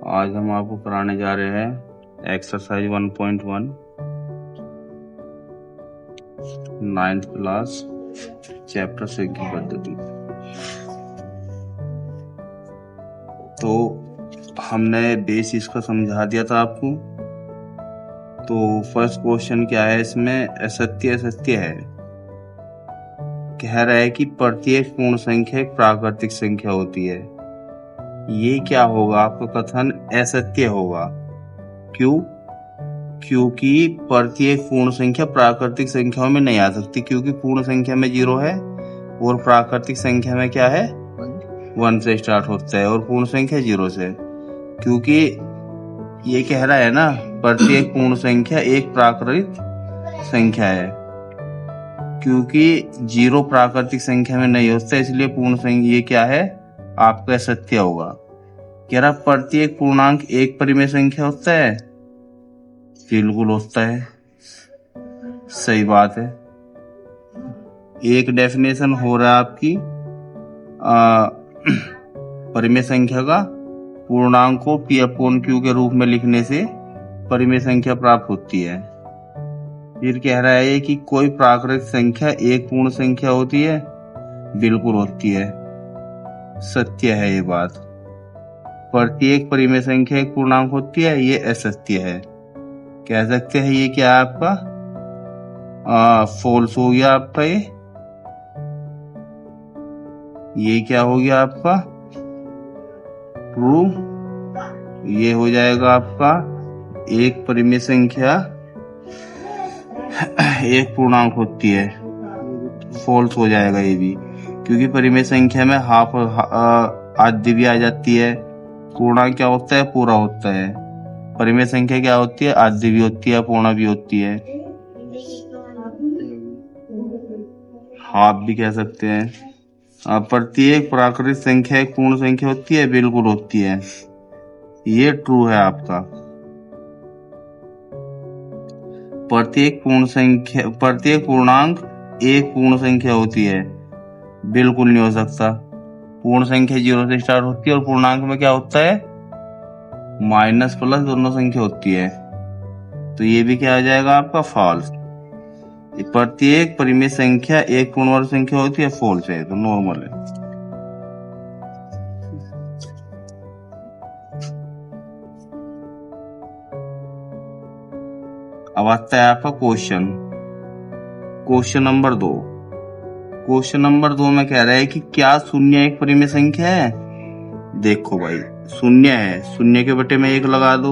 आज हम आपको कराने जा रहे हैं एक्सरसाइज 1.1 9th क्लास चैप्टर संख्या पद्धति। तो हमने बेस इसका समझा दिया था आपको। तो फर्स्ट क्वेश्चन क्या है, इसमें असत्य असत्य है। कह रहा है कि प्रत्येक पूर्ण संख्या एक प्राकृतिक संख्या होती है। ये क्या होगा, आपका कथन असत्य होगा। क्यों? क्योंकि प्रत्येक पूर्ण संख्या प्राकृतिक संख्याओं में नहीं आ सकती, क्योंकि पूर्ण संख्या में 0 है और प्राकृतिक संख्या में क्या है, 1 से स्टार्ट होता है और पूर्ण संख्या 0 से। क्योंकि ये कह रहा है ना, प्रत्येक पूर्ण संख्या एक प्राकृतिक संख्या है। क्योंकि 0 प्राकृतिक संख्या में नहीं होता, इसलिए पूर्ण संख्या ये क्या है, आपका सत्य होगा। कह रहा प्रत्येक पूर्णांक एक परिमेय संख्या होता है, बिल्कुल होता है, सही बात है। एक डेफिनेशन हो रहा है आपकी परिमेय संख्या का, पूर्णांक को P अपॉन Q के रूप में लिखने से परिमेय संख्या प्राप्त होती है। फिर कह रहा है कि कोई प्राकृतिक संख्या एक पूर्ण संख्या होती है, बिल्कुल होती है, सत्य है ये बात। प्रत्येक परिमेय संख्या एक पूर्णांक होती है, ये असत्य है। कह सकते हैं ये क्या है आपका, फॉल्स हो गया आपका। ये क्या हो गया आपका, ट्रू। ये हो जाएगा आपका एक परिमेय संख्या एक पूर्णांक होती है, फॉल्स हो जाएगा ये भी, क्योंकि परिमेय संख्या में हाफ आधी भी आ जाती है। पूर्णांक क्या होता है, पूरा होता है। परिमेय संख्या क्या होती है, आधी भी होती है, पूर्ण भी होती है, हाफ भी कह सकते हैं। प्रत्येक प्राकृतिक संख्या एक पूर्ण संख्या होती है, बिल्कुल होती है, ये ट्रू है आपका। प्रत्येक पूर्णांक एक पूर्ण संख्या होती है, बिल्कुल नहीं हो सकता। पूर्ण संख्या 0 से स्टार्ट होती है और पूर्णांक में क्या होता है, माइनस प्लस दोनों संख्या होती है, तो ये भी क्या आ जाएगा आपका, फॉल्स। प्रत्येक परिमेय संख्या एक पूर्ण वर्ग संख्या होती है, फॉल्स है, तो नॉर्मल है। अब आता है आपका क्वेश्चन नंबर 2। क्वेश्चन नंबर 2 में कह रहा है कि क्या शून्य एक परिमेय संख्या है। देखो भाई, शून्य है, शून्य के बटे में 1 लगा दो,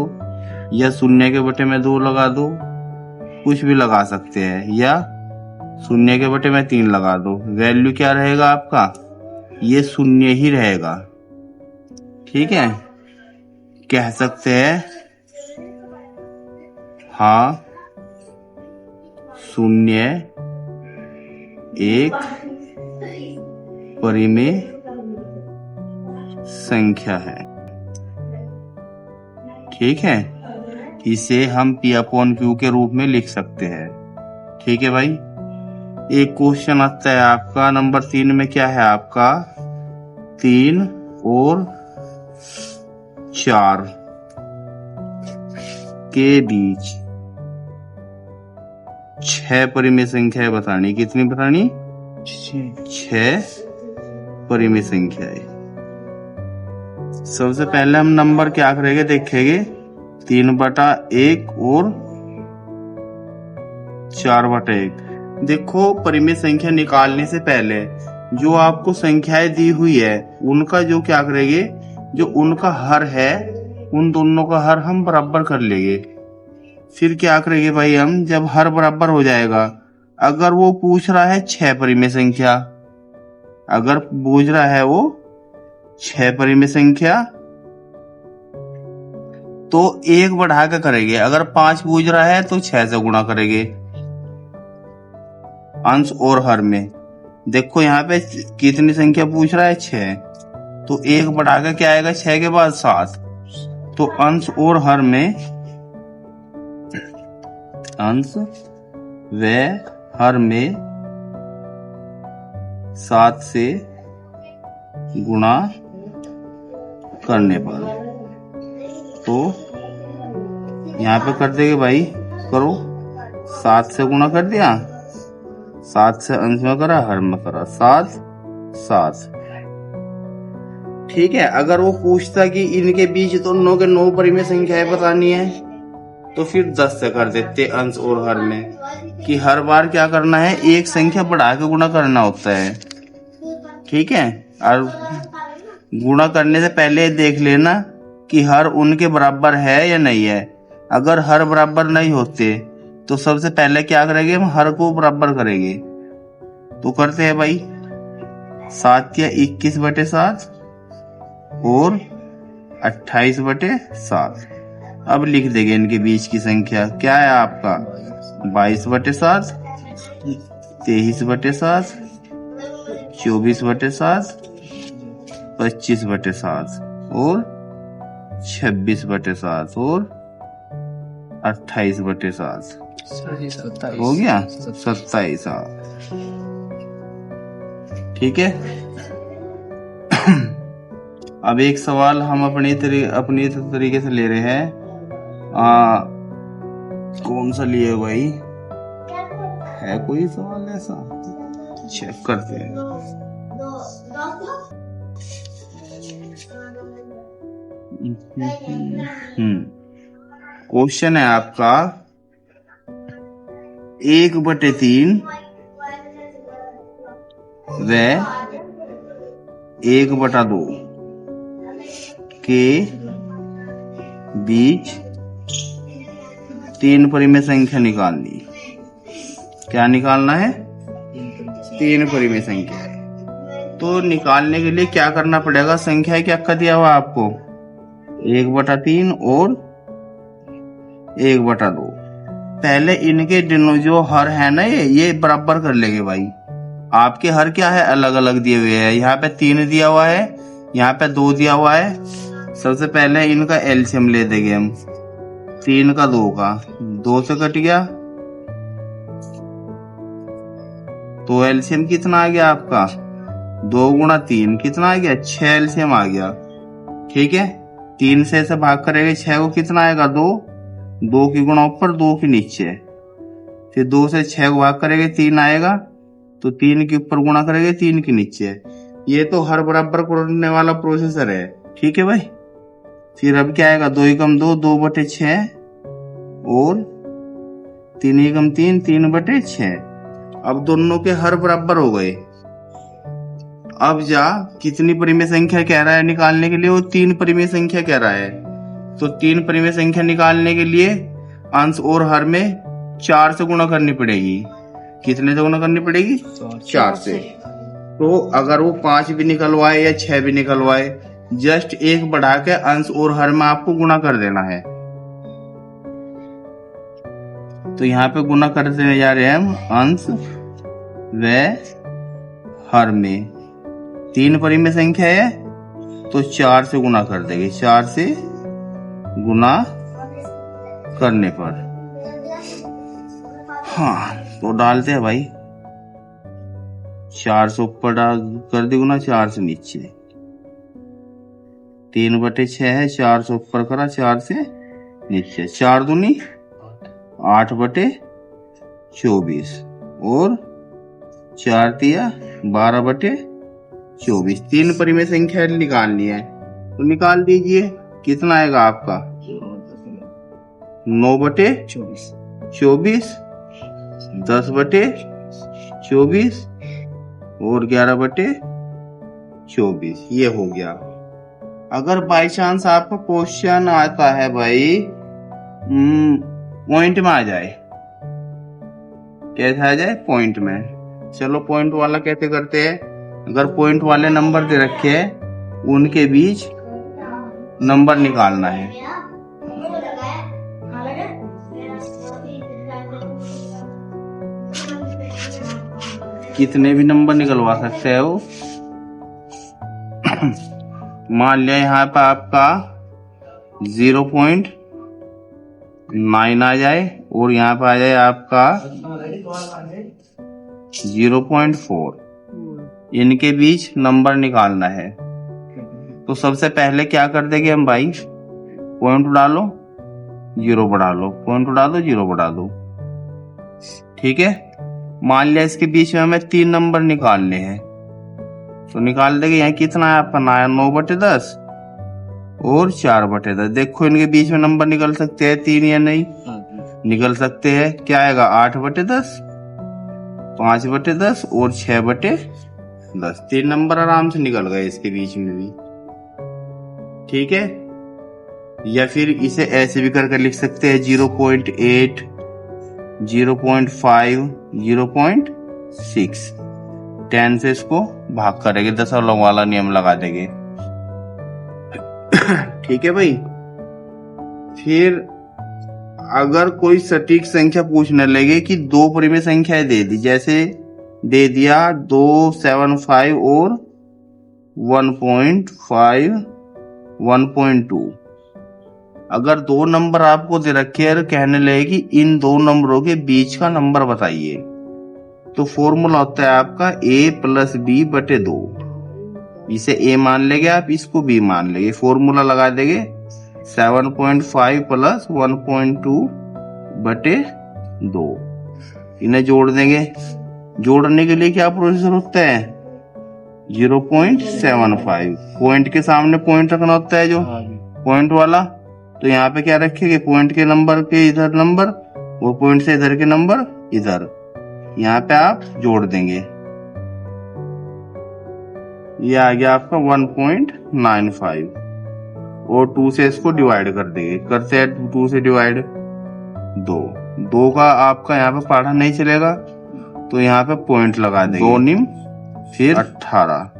या शून्य के बटे में 2 लगा दो, कुछ भी लगा सकते हैं, या शून्य के बटे में 3 लगा दो। वैल्यू क्या रहेगा आपका, ये शून्य ही रहेगा, ठीक है। कह सकते हैं हाँ, शून्य एक परिमेय संख्या है, ठीक है। इसे हम P अपॉन Q के रूप में लिख सकते हैं, ठीक है भाई। एक क्वेश्चन आता है आपका नंबर 3 में, क्या है आपका, 3 और 4 के बीच 6 परिमेय संख्या है बतानी। कितनी बतानी, 6 परिमेय संख्या है। सबसे पहले हम नंबर क्या करेंगे, देखेंगे 3/1 और 4/1। देखो, परिमेय संख्या निकालने से पहले जो आपको संख्याएं दी हुई है, उनका जो क्या करेंगे, जो उनका हर है, उन दोनों का हर हम बराबर कर लेंगे। फिर क्या करेंगे भाई, हम जब हर बराबर हो जाएगा, अगर वो पूछ रहा है 6 परिमेय संख्या, अगर पूछ रहा है वो 6 परिमेय संख्या, तो 1 बढ़ा के करेंगे। अगर 5 पूछ रहा है तो 6 से गुणा करेंगे अंश और हर में। देखो यहाँ पे कितनी संख्या पूछ रहा है, 6, तो 1 बढ़ा के क्या आएगा, 6 के बाद 7, तो अंश और हर में, अंश व हर में 7 से गुणा करने पर तो यहाँ पे कर देंगे भाई, करो 7 से गुणा कर दिया, 7 से अंश में करा, हर में करा, 7 7। ठीक है, अगर वो पूछता कि इनके बीच दोनों के 9 परिमेय संख्याएं बतानी है तो फिर 10 से कर देते अंश और हर में, कि हर बार क्या करना है, एक संख्या बढ़ा के गुणा करना होता है। ठीक है, और गुणा करने से पहले देख लेना कि हर उनके बराबर है या नहीं है। अगर हर बराबर नहीं होते तो सबसे पहले क्या करेंगे, हम हर को बराबर करेंगे। तो करते हैं भाई, 7 या 21/7 और 28/7। अब लिख देंगे इनके बीच की संख्या, क्या है आपका 22/7, 23/7, 24/7, 25/7 और 26/7 और 28/7। हो गया 27। ठीक है। अब एक सवाल हम अपनी तरीके से ले रहे हैं। कौन सा लिए भाई, है कोई सवाल ऐसा, चेक करते हैं। क्वेश्चन है आपका 1/3 व 1/2 के बीच 3 परिमेय संख्या निकालनी। क्या निकालना है, 3 परिमेय संख्या। तो निकालने के लिए क्या करना पड़ेगा, संख्या क्या कर दिया हुआ आपको, 1/3 और 1/2। पहले इनके जो हर है ना, ये बराबर कर लेंगे भाई। आपके हर क्या है, अलग अलग दिए हुए हैं। यहाँ पे 3 दिया हुआ है, यहाँ पे 2 दिया हुआ है। सबसे पहले इनका एलसीएम ले देंगे हम, 3 का 2 का, 2 से कट गया तो एलसीएम कितना आ गया आपका, 2 गुणा 3 कितना आ गया, 6 एलसीएम आ गया। ठीक है, 3 से ऐसे भाग करेंगे 6 को, कितना आएगा 2, 2 की गुणा ऊपर 2 की नीचे, फिर 2 से 6 को भाग करेंगे 3 आएगा, तो 3 के ऊपर गुणा करेंगे 3 के नीचे। ये तो हर बराबर करने वाला प्रोसेसर है। ठीक है भाई, फिर अब क्या आएगा, 2 एकम 2, 2/6 और 3 एकम 3, 3/6। अब दोनों के हर बराबर हो गए। अब जा कितनी परिमेय संख्या कह रहा है निकालने के लिए, वो 3 परिमेय संख्या कह रहा है। तो 3 परिमेय संख्या निकालने के लिए अंश और हर में 4 से गुणा करनी पड़ेगी। कितने से गुणा करनी पड़ेगी, 4 से। तो अगर वो 5 भी निकलवाए या 6 भी निकलवाए, जस्ट 1 बढ़ा के अंश और हर में आपको गुणा कर देना है। तो यहाँ पे गुणा करते जा रहे हैं हम अंश व हर में। 3 परिमेय संख्या है तो 4 से गुणा कर देंगे, 4 से गुणा करने पर। हाँ, तो डालते हैं भाई, 4 से ऊपर डाल कर दी गुना, 4 से नीचे। 3/6 है, 4 से ऊपर करा, 4 से नीचे। 4 दूनी 8/24 और 4 तिया 12/24। 3 परिमेय संख्या निकालनी है, तो निकाल दीजिए। कितना आएगा आपका, 9/24, 10/24 और 11/24। ये हो गया। अगर बाई चांस आपका क्वेश्चन आता है भाई पॉइंट में आ जाए, कैसे आ जाए, पॉइंट में। चलो पॉइंट वाला कैसे करते हैं, अगर पॉइंट वाले नंबर दे रखे हैं उनके बीच नंबर निकालना है। कितने भी नंबर निकलवा सकते हो। मान लिया यहाँ पे आपका 0.9 आ जाए और यहाँ पे आ जाए आपका 0.4। इनके बीच नंबर निकालना है। तो सबसे पहले क्या कर देंगे हम भाई, पॉइंट उड़ा लो, जीरो बढ़ा लो, पॉइंट उड़ा दो, जीरो बढ़ा दो। ठीक है, मान लिया इसके बीच में हमें 3 नंबर निकालने हैं, तो निकाल देंगे। यहाँ कितना है आपका 9/10 और 4/10। देखो इनके बीच में नंबर निकल सकते हैं 3 या नहीं? निकल सकते हैं। क्या आएगा 8/10, 5/10 और 6/10। 3 नंबर आराम से निकल गए इसके बीच में भी। ठीक है, या फिर इसे ऐसे भी करके लिख सकते हैं 0.8, 0.5, 0.6। 10 से इसको भाग करेंगे, दशमलव वाला नियम लगा देंगे। ठीक है भाई। फिर अगर कोई सटीक संख्या पूछने लगे कि 2 परिमेय संख्याएं दे दी, जैसे दे दिया 275 और 1.5, 1.2। अगर 2 नंबर आपको दे रखे और कहने लगे कि इन 2 नंबरों के बीच का नंबर बताइए, तो फॉर्मूला होता है आपका a + b/2। इसे a मान लेंगे आप, इसको b मान लेंगे, फॉर्मूला लगा देंगे 7.5 + 1.2/2। इन्हें जोड़ देंगे। जोड़ने के लिए क्या प्रोसीजर होता है? 0.75। पॉइंट के सामने पॉइंट रखना होता है, जो पॉइंट वाला। तो यहाँ पे क्या रखेंगे? पॉइंट के नंबर के इधर नंबर, वो पॉइंट से इधर के नंबर इधर। यहाँ पे आप जोड़ देंगे, ये आ गया आपका 1.95 और 2 से इसको डिवाइड कर देंगे। करते हैं 2 से डिवाइड 2 का आपका यहाँ पे पढ़ा नहीं चलेगा, तो यहाँ पे पॉइंट लगा देंगे। 2 निम फिर 18,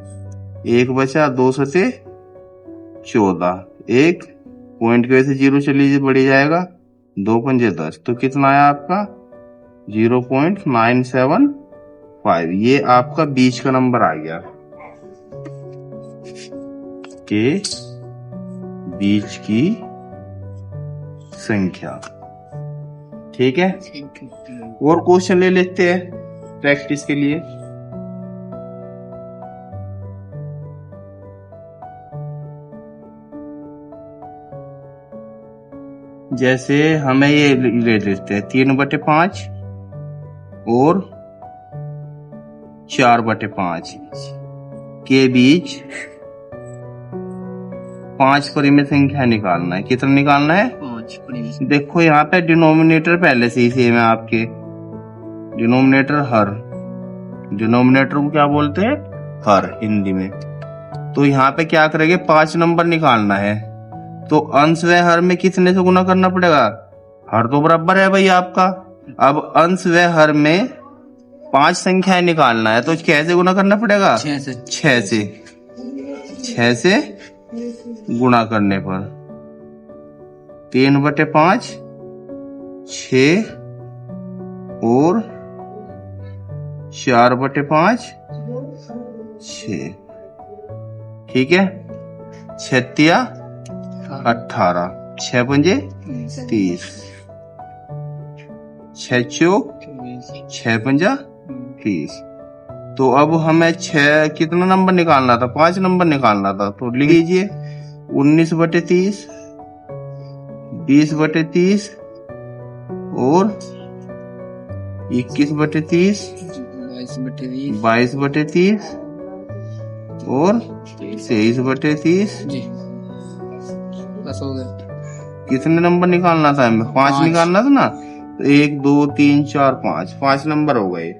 1 बचा, 2 सते 14, 1 पॉइंट की वजह से 0 चली बढ़ी जाएगा, 2 पंजे 10। तो कितना आया आपका? 0.975। ये आपका बीच का नंबर आ गया, के बीच की संख्या। ठीक है, और क्वेश्चन ले लेते हैं प्रैक्टिस के लिए। जैसे हमें ये ले लेते हैं 3/5 और 4/5 के बीच 5 परिमेय संख्या निकालना है। कितना निकालना है? 5। देखो यहाँ पे डिनोमिनेटर पहले से ही सेम है आपके। डिनोमिनेटर हर, डिनोमिनेटर को क्या बोलते हैं? हर हिंदी में। तो यहाँ पे क्या करेंगे? 5 नंबर निकालना है, तो अंश व हर में कितने से गुना करना पड़ेगा? हर तो बराबर है भाई आपका। अब अंश व हर में 5 संख्याएं निकालना है, तो कैसे गुना करना पड़ेगा? 6 से गुणा करने पर 3/5, 6 और 4/5, 6। ठीक है, 6 18, 6 पंजे 30, 6 चौक 6 पंजा 30। तो अब हमें 6 कितना नंबर निकालना था? 5 नंबर निकालना था, तो लिख लीजिए 19/30, 20/30 और 21/30, 22/30 और 23/30। कितने नंबर निकालना था हमें? 5 निकालना था ना। तो 1 2 3 4 5 नंबर हो गए।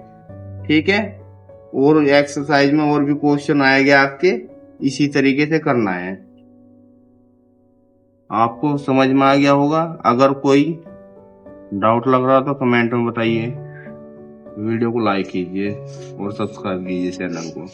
ठीक है, और एक्सरसाइज में और भी क्वेश्चन आएंगे आपके, इसी तरीके से करना है। आपको समझ में आ गया होगा। अगर कोई डाउट लग रहा तो कमेंट में बताइए। वीडियो को लाइक कीजिए और सब्सक्राइब कीजिए चैनल को।